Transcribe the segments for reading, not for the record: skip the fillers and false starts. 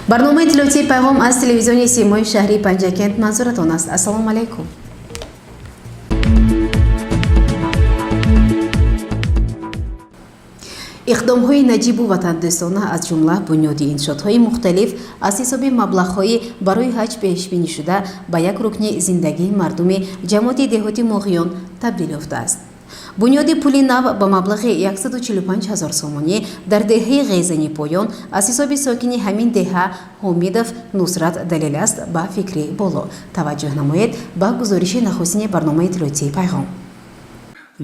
برنامه اطلاعاتی پیغام از تلویزیون سیمای شهری پنجکند منظورتان است. السلام علیکم. اقدام‌های نجیب و وطندوستانه از جمله بنیادی انشاءهای مختلف از حساب مبلغ‌های برای حج پیش بینی شده به یک رکن زندگی مردم جماعت دهاتی مغیان تبدیل یافته است. بنیاد پول نو با مبلغ 145,000 سومانی در دهه غیزنی پایان از حساب ساکن همین دهه حمیدов نصرت دلیل است با فکری بالا. توجه نمایید با گزارش نخستین برنامه اطلاعاتی پیغام.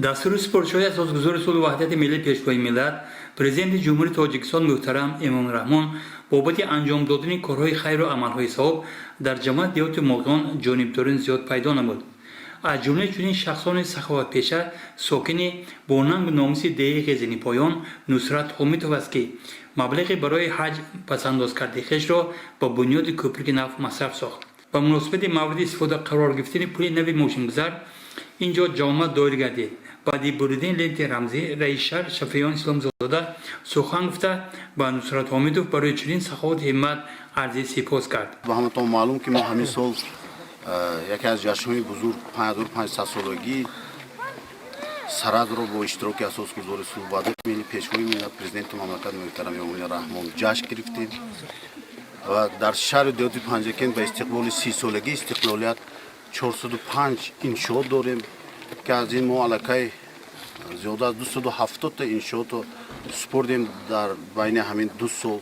دستور سپورتشوی اساسگذار صلح و وحدت ملی پیشوای ملت پرزیدنت جمهوری تاجیکستان محترم امام رحمان بابت انجام دادن کارهای خیر و عملهای ثواب در جماعت دهات مغیان جانبداران زیاد پیدا نمود. از جمله چنین شخصان سخاوت پیشه ساکن با ننگ و ناموس دهه غیزنی پایان نصرت حمیدov است که مبلغ برای حج پسنداز کرده خویش را با بنیاد کوپرک نو مصرف ساخت. با مناسبت مورد استفاده قرار گرفتن پول نو ماشینگذار اینجا جامعه دایر گردید. بعدی بریدن لنت رمزی رئیس شهر شفیعان اسلام زاده سخن گفته با نصرت حمیدov برای چنین سخاوت همت عرض سپاس کرد. و همتون معلوم که ما همین سال یکی از جشن‌های بزرگ 5500 سالگی سراد رو با اشتراک اساسگذار صلح و وحدت ملی پیشوای ملت پرزیدنت مملکت محترم امام رحمان جشن گرفتیم و در شهر دهات پنجکند به استقبال 30 سالگی استقلالیت 405 انشاء داریم که از این ما علاقه زیاده از 270 تا انشاء رو سپردیم در بین همین 2 سال.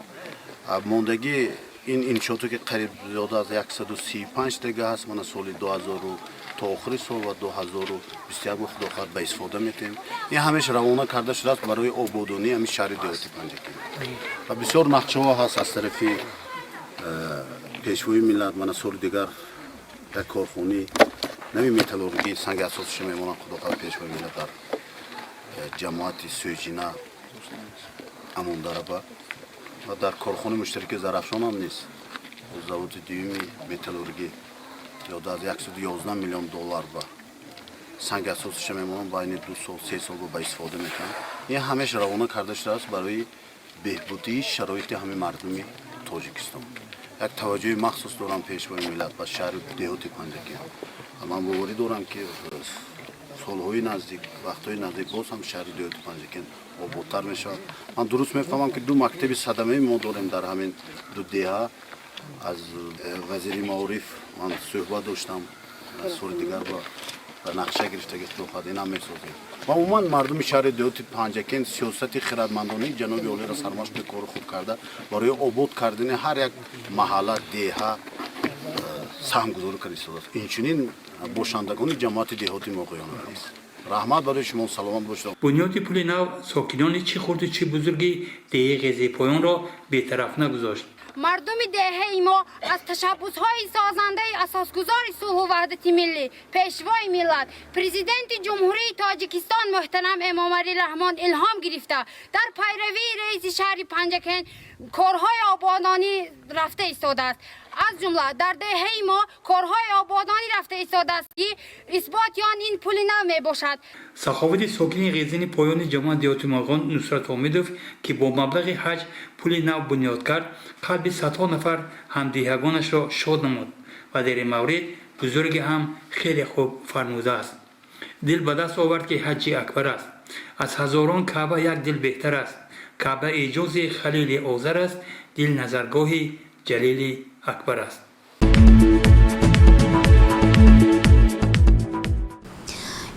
موندگی این انشاءاتی که قریب زیاده از 135 دیگه هست. من سال 2000 تا آخر سال و 2021 خدا خواهد به استفاده میتیم. این همش روانه کرده شده است برای آبادانی همین شهر دهات پنجکند و بسیار نقشه ها هست از طرف پیشوای ملت. من سال دیگر یک کارخانه نمی متالورگی سنگ اساسش میمونم خدا خواهد پیشوای ملت در جماعت سویجینا امون داره و در کارخانه مشترک زرافشان هم نیست. زاویه دیومی متالورگی زیاده از 111 میلیون دلار با سنگ اساسش میمونم بین 2 سال 3 سال با استفاده میکنم. این همش روانه کرده شده است برای بهبودی شرایط همه مردم تاجیکستان. یک توجه مخصوص دارم پیشوای ملت و شهر دهات پنجکند. من باوری دارم که سالهای نزدیک وقتهای نزدیک باز هم شهر دهات پنجکند آبادتر میشه. من درست میفهمم که 2 مکتب صدمه ما داریم در همین 2 دهه. از وزیر معارف من صحبت داشتم سال دیگر با نقشه گرفته که خود این هم میسازیم و عموما مردم شهر دهات پنجکند سیاست خردمندانه جناب عالی را سرمشق کار خود کرده برای آباد کردن هر یک محله دهه سهم گذاری کرده است. این چنین باشندگان جماعت دهات مغیان است. رحمت برای شما سلامت باشید. بنیاد پول نو ساکنان چه خرد و چه بزرگی دهه غیزی پایان را بی‌طرف نگذاشت. مردم دهه ما از تشبس‌های سازنده اساسگذار صلح و وحدت ملی پیشوای ملت پرزیدنت جمهوری تاجیکستان محترم امام رحمان الهام گرفته در پیروی رئیس شهر پنجکند کارهای آبادانی رفته ایستاده است. از جمله در دهه ما کارهای آبادانی رفته ایستاده است که اثبات این پول نو می باشد. سخاوت ساکن غیزنی پایان جماعت دهات مغیان نصرت حمیدov که با مبلغ حج پول نو بنیاد کرد قلب صدها نفر همدیهگانش را شاد نمود و در این مورد بزرگ هم خیلی خوب فرموده است. دل به دست آورد که حج اکبر است. از هزاران کعبه یک دل بهتر است. کعبه اعجاز خلیل آذر است. دل نظرگاه جلیل اکبر است.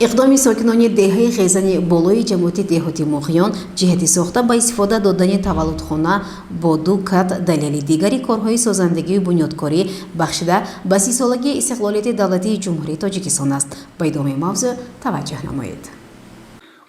اقدام ساکنان دهه غیزنی بالای جماعت دهاتی مغیان جهت ساخته با استفاده دادن تولدخانه با 2 کات دلیل دیگری کارهای سازندگی و بنیادکاری بخشیده به 30 سالگی استقلالیت دولتی جمهوری تاجیکستان است. با ادامه موضوع توجه نمایید.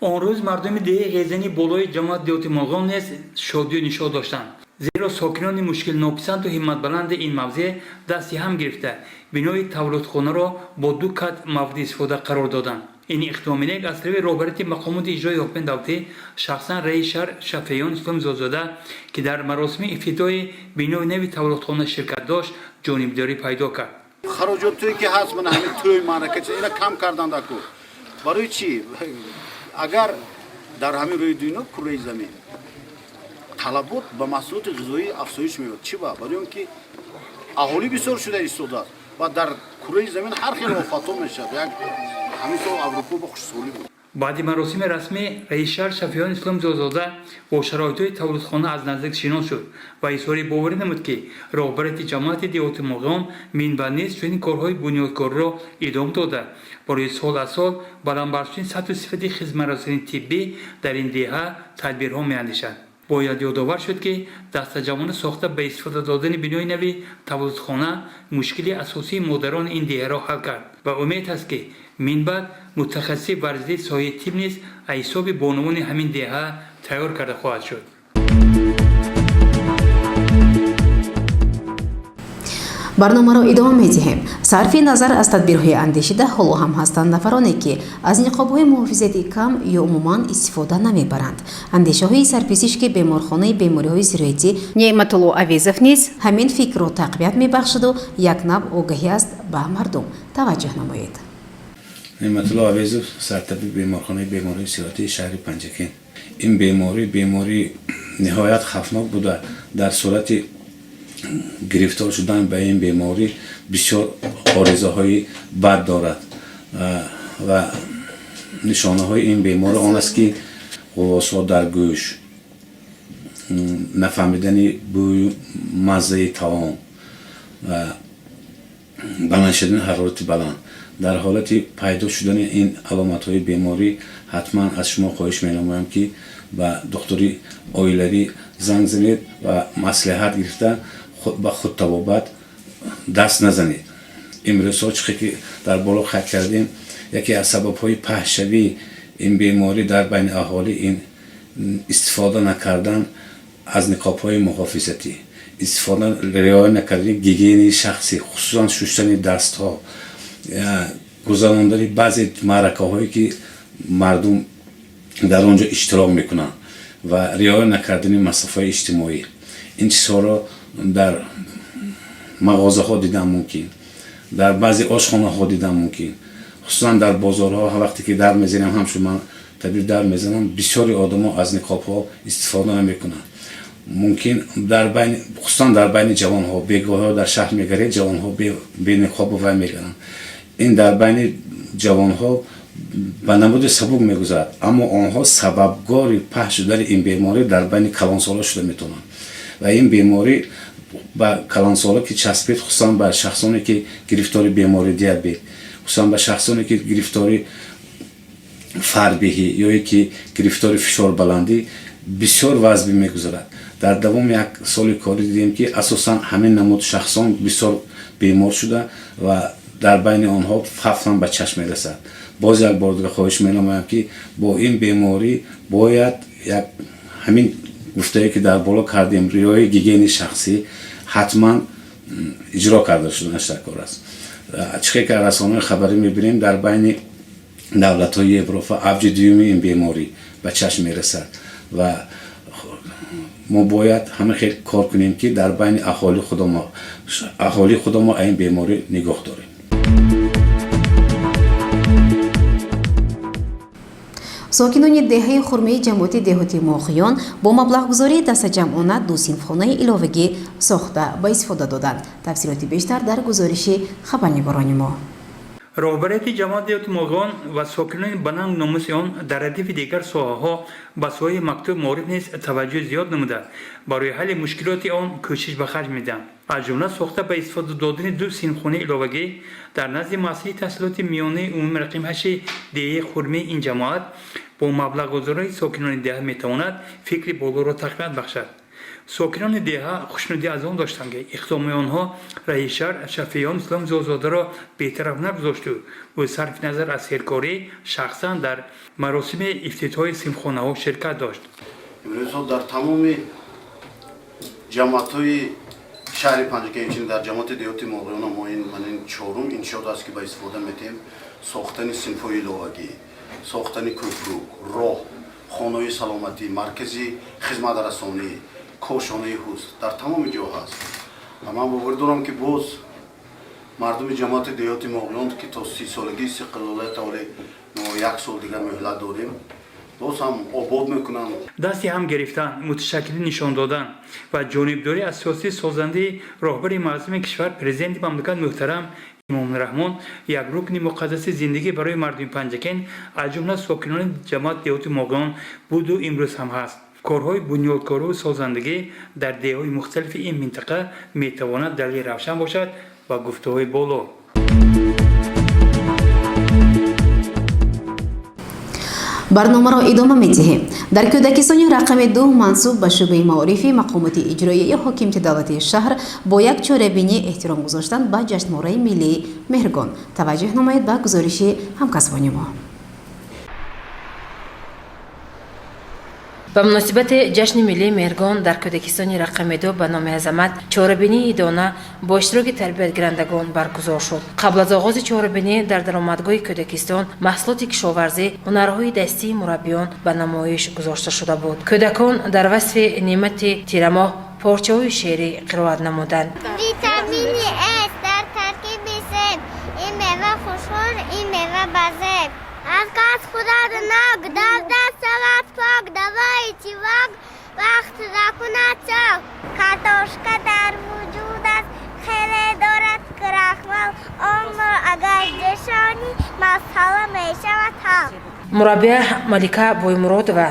آن روز مردم دهه غیزنی بالای جماعت دهاتی مغیان نیز شادی و نشاط داشتند. زیرا ساکنان مشکل ناپسند و همت بلند این موضع دستی هم گرفته بنای تولدخانه را با 2 کات مورد استفاده قرار دادند. این اقدام از طرف رهبری مقامات اجرایی حکم دولتی شخصا رئیس شهر شفیعان اسلام زاده که در مراسم افتتاح بنای نوی تولدخانه شرکت داشت جانبداری پیدا کرد. خراجاتی که هست من همین توی معرکه اینا کم کردن دکو. برای چی؟ اگر در همین روی دنیا کره زمین талабот ба маҳсулоти ғизоӣ афзоиш меёбад. Чӣ ба? Барои он ки аҳолӣ бисёр шуда истодааст ва дар кураи замин ҳар хел офатҳо мешавад. Як ҳамин сол Аврупо ба хушсолӣ буд. баъди маросими расмӣ раис шаҳр Шафиён Ислом Зозода бо шароитҳои тавлидхона аз наздик шинос шуд ва изҳори боварӣ намуд ки роҳбарияти ҷамоати деҳоти Моғиён минбаъд низ чунин корҳои бунёдкориро идом дода барои сол аз сол баландбаршудани сатҳу сифати хизматрасонии тиббӣ дар ин деҳа тадбирҳо меандешад. бояд ёдовар шуд ки дастаҷамона сохта ба истифода додани бинои нави тавлидхона мушкили асосии модарони ин деҳаро ҳал кард ва умед аст ки минбаъд мутахассиси варзиди соҳаи тиб низ аз ҳисоби бонувони ҳамин деҳа тайёр карда хоҳад шуд. барномаро идома медиҳем. сарфи назар аз тадбирҳои андешида ҳоло ҳам ҳастанд нафароне ки аз ниқобҳои муҳофизати кам ё умуман истифода намебаранд. андешаҳои сарпизишки беморхонаи бемориҳои сироятӣ Неъматулло Авезов низ ҳамин фикрро тақвият мебахшаду як нав огаҳӣ аст ба мардум. таваҷҷӯҳ намоед. Неъматулло Авезов, сартабиби беморхонаи бемориҳои сироятии шаҳри Панҷакин. ин беморӣ ниҳоят хавфнок буда. дар сурати гирифтор шудан ба ин беморӣ бисёр оризаҳои бад дорад ва нишонаҳои ин беморӣ он аст ки ғуввосҳо дар гӯш, нафаҳмидани бӯю маззаи таом ва баланд шудани ҳарорати баланд. дар ҳолати пайдо шудани ин аломатҳои беморӣ ҳатман аз шумо хоҳиш менамоям ки ба духтури оилавӣ занг занед ва маслиҳат гирифта ба худтабобат даст назанед. имрӯзҳо чиқе ки дар боло хат кардем, яке аз сабабҳои паҳшавии ин беморӣ дар байни аҳолӣ ин истифода накардан аз ниқобҳои муҳофизатӣ, истифода риоя накардани гигиенаи шахсӣ, хусусан шуштани дастҳо, гузарондани баъзе маъракаҳое ки мардум дар он ҷо иштирок мекунанд ва риоя накардани масофаи иҷтимоӣ. ин чизҳоро дар мағозаҳо дидан мумкин, дар баъзе ошхонаҳо дидан мумкин, хусусан дар бозорҳо. вақте ки дар мезанам, ҳамчун ман табиб дар мезанам, бисёри одамҳо аз ниқобҳо истифода намекунанд. мумкин хусусан дар байни ҷавонҳо, бегоҳиҳо дар шаҳр мегаред, ҷавонҳо бениқобу вай мегаранд. ин дар байни ҷавонҳо ба намуди сабук мегузарад, аммо онҳо сабабгори паҳш шудани ин беморӣ дар байни калонсола шуда метавонанд ва ин беморӣ ба калонсола ки часпид, хусусан ба шахсоне ки гирифтори бемори диабет, хусусан ба шахсоне ки гирифтори фарбиҳӣ ё ки гирифтори фишорбаландӣ бисёр вазби мегузарад. дар давоми як соли корӣ дидем ки асосан ҳамин намуд шахсон бисёр бемор шуда ва дар байни онҳо ҳафтан ба чашм мерасад. боз як бор дига хоҳиш менамоям ки бо ин беморӣ бояд як ҳамин гуфтае ки дар боло кардем, риояи гигиенаи шахсӣ ҳатман иҷро карда шуданаш доркор аст. чиқе ки расонаҳои хабарӣ мебинем, дар байни давлатҳои Европа авҷи дуюми ин беморӣ ба чашм мерасад ва мо бояд ҳама хел кор кунем ки дар байни аҳолии худомо аз ин беморӣ нигоҳ дорем. сокинони деҳаи хурмаи ҷамоати деҳоти Моғиён бо маблағгузории дастаҷамъона ду синфхонаи иловагӣ сохта ба истифода доданд. тафсилоти бештар дар гузориши хабарнигорони мо. роҳбарияти ҷамоати деҳоти Моғиён ва сокинони бананг номуси он дар радифи дигар соҳаҳо ба соҳаи мактуб маориф низ таваҷҷӯҳ зиёд намуда барои ҳалли мушкилоти он кӯшиш ба харҷ медиҳанд. аз ҷумла сохта ба истифода додани ду синфхонаи иловагӣ дар назди муассисаи таҳсилоти миёнаи умуми рақими 8 деҳаи хурмаи ин ҷамоат бо маблағгузории сокинони деҳа метавонад фикри болоро тақвият бахшад. сокинони деҳа хушнудӣ аз он доштанд ки иқтидоми онҳо раис шаҳр Шафиён Ислом Зозодаро бетараф нагузошту ӯ сарфи назар аз серкорӣ шахсан дар маросими ифтитиҳои синфхонаҳо ширкат дошт. имрӯзҳо дар тамоми ҷамоатҳои шаҳри Панҷакин, инчунин дар ҷамоати деҳоти Моғиён мо ин чорум иншоот аст ки ба истифода метем сохтани синфҳои иловагӣ, сохтани кӯпру, роҳ, хонаҳои саломатӣ, маркази хизматрасонӣ, кошонаи ҳуст дар тамоми ҷо ҳаст. ва ман боварӣ дорам ки боз мардуми ҷамоати деҳоти Моғиён ки то 30 солагии истиқлолият мо 1 сол дигар муҳлат додем درست هم آباد میکنن. دستی هم گرفتن، متشکلی نشان دادن و جانبداری اساسی سازنده راهبر معظم کشور پرزیدنت مملکت محترم امام رحمان یک رکن مقدس زندگی برای مردم پنجکن از جمله ساکنان جماعت دهات ماگان بود و امروز هم هست. کارهای بنیادکاری و سازندگی در دهه‌های مختلف این منطقه میتواند دلیل روشن باشد و گفته‌های بالا. برنامه را ادامه می‌دهیم. در کودکستان رقم 2 منصوب به شعبه معارفی مقامات اجرایی حاکمیت دولتی شهر با یک چاره‌بینی احترام گذاشتن به جشنواره ملی مهرگان. توجه نمایید به گزارش همکاسبان ما. به مناسبت جشن ملی مهرگان در کودکستان رقم 2 به نام عظمت چهاربینی دانه با اشتراک تربیتگرندگان برگزار شد. قبل از آغاز چهاربینی در درآمدگاه کودکستان محصولات کشاورزی، هنرهای دستی مربیان به نمایش گذاشته شده بود. کودکان در وصف نعمت تیرماه پارچه‌های شعری قرائت نمودند. ویتامین اس در ترکیب سن، این میوه خوشحال، این میوه بزرگ. از قصد خدا ناگ در دست سلات پاک دوایی چی وقت رکونت چاک کارتوشکا در وجود است خیلی دارد کرخمال اما اگر جشانی مسئله می شود هم مربیه ملیکه بویمراد و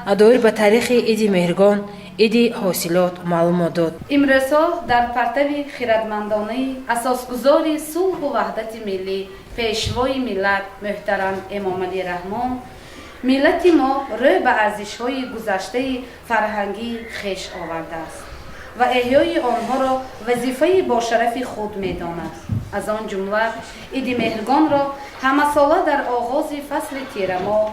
ادایر به تاریخ عید مهرگان عید حاصلات معلومات داد. امروزها در پرتو خردمندانه اساسگذار صلح و وحدت ملی پیشوای ملت محترم امام علی رحمان ملت ما رو به ارزش‌های گذشته فرهنگی خویش آورده است و احیای آنها را وظیفه با شرف خود می‌داند. از آن جمله عید مهرگان را همه ساله در آغاز فصل تیرماه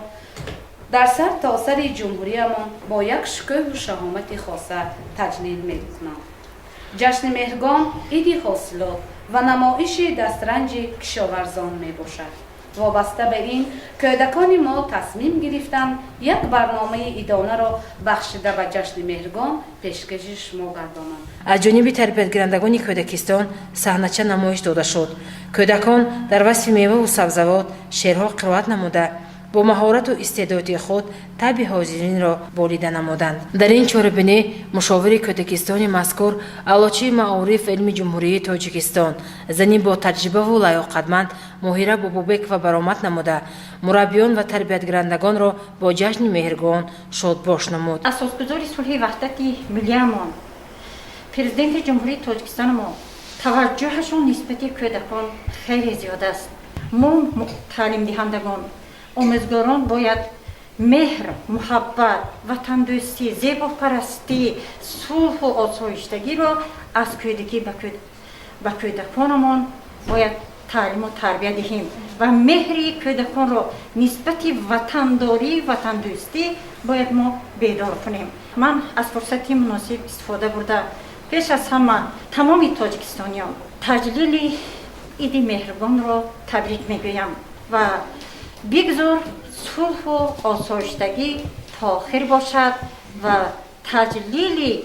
در سر تا سر جمهوریمان با یک شکوه و شهامت خاصه تجلیل می‌کنند. جشن مهرگان عید حاصلات و نمایش دسترنج کشاورزان می باشد. وابسته به این کودکان ما تصمیم گرفتند یک برنامه ادانه را بخشیده به جشن مهرگان پیشکش ما گردانند. از جانب تربیتگرندگان کودکستان صحنه‌چه نمایش داده شد. کودکان در وصف میوه و سبزوات شعرها قرائت نموده با مهارت و استعداد خود طبع حاضرین را بالیده نمودند. در این چهاربینی مشاور کودکستان مذکور اعلاچی معارف علم جمهوری تاجیکستان زنی با تجربه و لیاقتمند ماهره بابوبک و برآمد نموده مربیان و تربیتگرندگان را با جشن مهرگان شادباش نمود. اساسگذار صلح وحدت ملیمان پرزیدنت جمهوری تاجیکستان ما توجهشون نسبت کودکان خیلی زیاد است. ما تعلیم دهندگان آموزگاران باید مهر، محبت، وطن دوستی، زیبا پرستی، صلح و آسایشتگی را از کودکی به کودکانمان باید تعلیم و تربیت دهیم و مهری کودکان را نسبت وطنداری، وطن دوستی باید ما بیدار کنیم. من از فرصتی مناسب استفاده برده پیش از همه تمام تاجیکستانیان تجلیل عید مهرگان را تبریک میگویم و بگذار صلح و آسایشتگی تا آخر باشد و تجلیل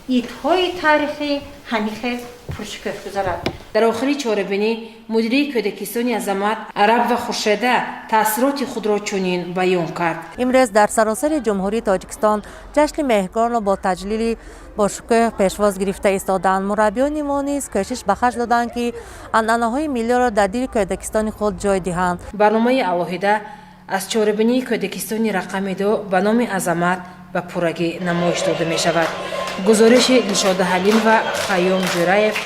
عیدهای تاریخی همیشه پرشکوه گذرد. در آخر چهاربینی مدیر کودکستان عظمت عرب و خورشیده تاثیرات خود را چنین بیان کرد. امروز در سراسر جمهوری تاجیکستان جشن مهرگان را با تجلیل با شکوه پیشواز گرفته ایستادند. مربیان ما نیز کوشش به خرج دادند که عنعنه‌های ملی را در دل کودکستان خود جای دهند. برنامه علاهیده از چهاربینی کودکستان رقم 2 به نام عظمت و پرگی نمایش داده می شود. گزارش دلشاد حلیم و خیام جورایف.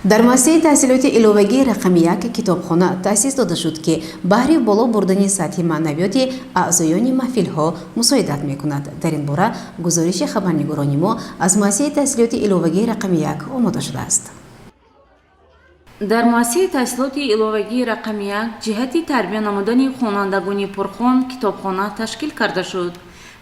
در مؤسسه تحصیلات علاوگی رقم 1 کتابخانه تأسیس داده شد که بهره بالا بردن سطح معنویات اعضایان محفل‌ها مساعدت می‌کند. در این باره گزارش خبرنگاران ما از مؤسسه تحصیلات علاوگی رقم 1 آماده شده است. در مؤسسه تحصیلات علاوگی رقم 1 جهت تربیت نمودن خوانندگان پرخوان کتابخانه تشکیل کرده شد.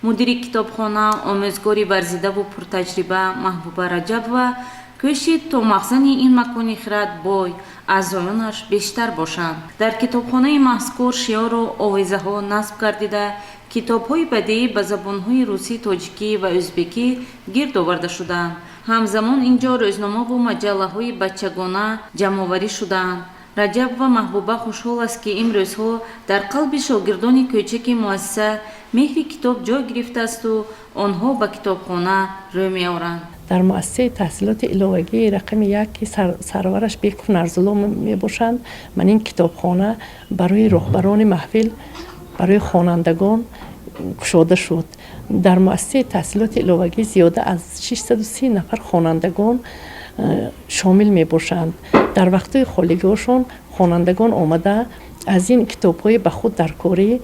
مدیر کتابخانه آموزگاری ورزیده و پرتجربه محبوبه رجب و کوشید تا مخزن این مکان خرد بای اعضایانش بیشتر باشند. در کتابخانه مذکور شعار و آویزه ها نصب گردیده китобҳои бадеӣ ба забонҳои русӣ, тоҷикӣ ва ӯзбекӣ гирд оварда шуданд. ҳамзамон инҷо рӯзномаву маҷаллаҳои бачагона ҷамъоварӣ шуданд. раҷаб ва маҳбуба хушҳол аст ки имрӯзҳо дар қалби шогирдони кӯчаки муассиса меҳри китоб ҷой гирифтаасту онҳо ба китобхона рӯ меоранд. дар муассисаи таҳсилоти иловагии рақами 1 ки сарвараш бекур нарзулло мебошанд, ман ин китобхона барои роҳбарони маҳфил, барои хонандагон кушода шуд. дар муассисаи таҳсилоти иловагӣ зиёда аз 630 нафар хонандагон шомил мебошанд. дар вақтҳои холигиҳошон хонандагон омада аз ин китобҳои ба худ даркорӣ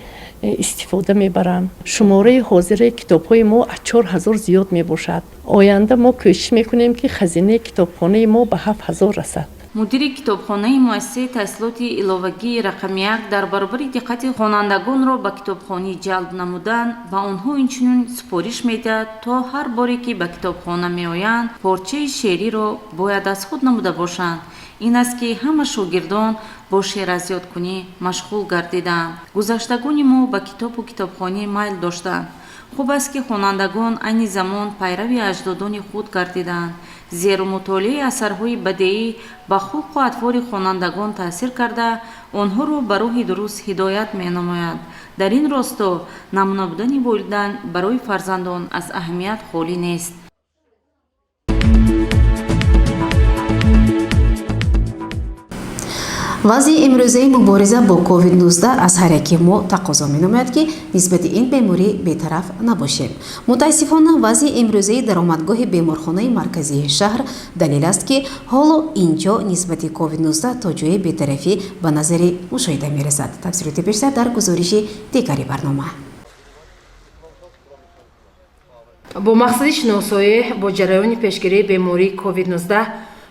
истифода мебаранд. шумораи ҳозираи китобҳои мо аз 4000 зиёд мебошад. оянда мо кӯшиш мекунем ки хазинаи китобхонаи мо ба 7000 расад. мудири китобхонаи муассисаи таҳсилоти иловагии рақами 1 дар баробари диққати хонандагонро ба китобхонӣ ҷалб намудан ба онҳо инчунин супориш медиҳад, то ҳар боре ки ба китобхона меоянд порчаи шеъриро бояд аз худ намуда бошанд. ин аст ки ҳама шогирдон бо шеъразёдкунӣ машғул гардиданд. гузаштагони мо ба китобу китобхонӣ майл доштанд. хуб аст ки хонандагон айни замон пайрави аҷдодони худ гардиданд, зеро мутолиаи асарҳои бадеӣ ба хулқу атвори хонандагон таъсир карда онҳоро ба роҳи дуруст ҳидоят менамояд. дар ин росто намуна будани волидайн барои фарзандон аз аҳамият холӣ нест. вазъи имрӯзаи мубориза бо COVID-19 аз ҳар яки мо тақозо менамояд ки нисбати ин беморӣ бетараф набошем. мутаассифона вазъи имрӯзаи даромадгоҳи беморхонаи марказии шаҳр далел аст ки ҳоло инҷо нисбати COVID-19 то ҷои бетарафӣ ба назари мушоҳида мерасад. тафсилоти бештар дар гузориши дигари барнома. бо мақсади шиносоӣ бо ҷараёни пешгирии бемории COVID-19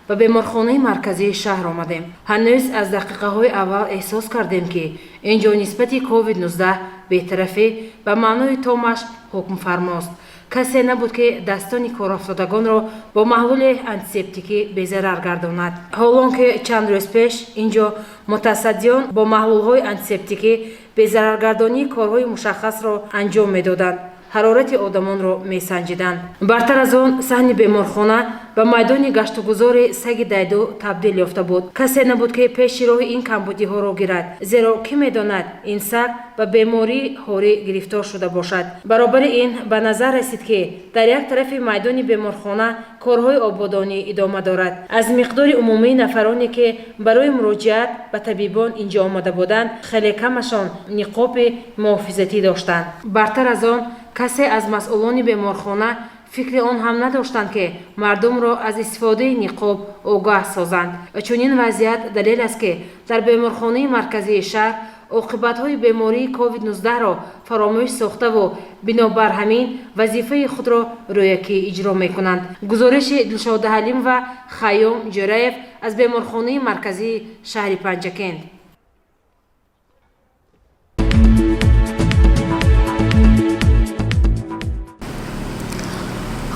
ба беморхонаи марказии шаҳр омадем. ҳанӯз аз дақиқаҳои аввал эҳсос кардем ки инҷо нисбати COVID-19 бетарафӣ ба маънои томаш ҳукмфармост. касе набуд ки дастони корофтодагонро бо маҳлули антисептикӣ безарар гардонад. ҳолон ки чанд рӯз пеш инҷо мутасаддиён бо маҳлулҳои антисептикӣ безараргардонии корҳои мушаххасро анҷом медоданд, ҳарорати одамонро месанҷиданд. бартар аз он саҳни беморхона ба майдони гаштугузори саги дайду табдил ёфта буд. касе набуд ки пеши роҳи ин камбудиҳоро гирад, зеро кӣ медонад ин саг ба бемории ҳорӣ гирифтор шуда бошад. баробари ин ба назар расид ки дар як тарафи майдони беморхона корҳои ободонӣ идома дорад. аз миқдори умумии нафароне ки барои муроҷиат ба табибон инҷо омада буданд, хеле камашон ниқоби муҳофизатӣ доштанд. бартар аз он касе аз масъулони беморхона фикри он ҳам надоштанд ки мардумро аз истифодаи ниқоб огаҳ созанд. чунин вазъият далел аст ки дар беморхонаи марказии шаҳр оқибатҳои бемории COVID-19-ро фаромӯш сохтаву бинобар ҳамин вазифаи худро рӯякӣ иҷро мекунанд. гузориши Дилшода Ҳалим ва Хайём Ҷӯраев аз беморхонаи марказии шаҳри Панҷакент.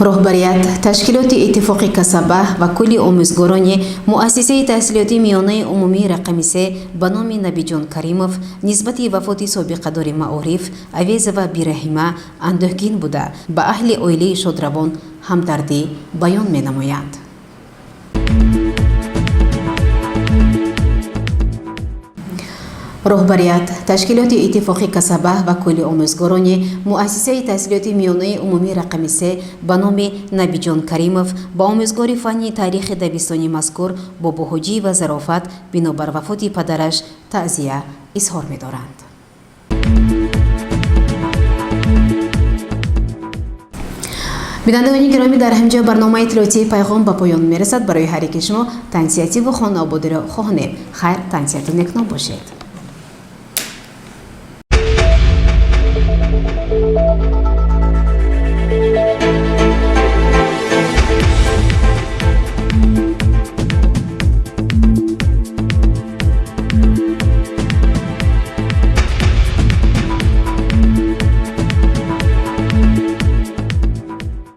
роҳбарият, ташкилоти иттифоқи касаба ва кулли омӯзгорони муассисаи таҳсилоти миёнаи умумии рақами 3 ба номи Набиҷон Каримов нисбати вафоти собиқадори маориф Авезова Бираҳима андӯҳгин буда ба аҳли оилаи шодравон ҳамдардӣ баён менамоянд. роҳбарият, ташкилоти иттифоқи касаба ва кулли омӯзгорони муассисаи таҳсилоти миёнаи умумии рақами 3 ба номи Набиҷон Каримов ба омӯзгори фанни таърихи дабистони мазкур бо боҳуҷӣ ва зарофат бинобар вафоти падараш таъзия изҳор медоранд. бинандагони гиромӣ, дар ҳамҷо барномаи иттилоотии пайғом ба поён мерасад. барои ҳар яки шумо тансиятиву хонободиро хоҳонем. хайр, тансияти некноб бошед.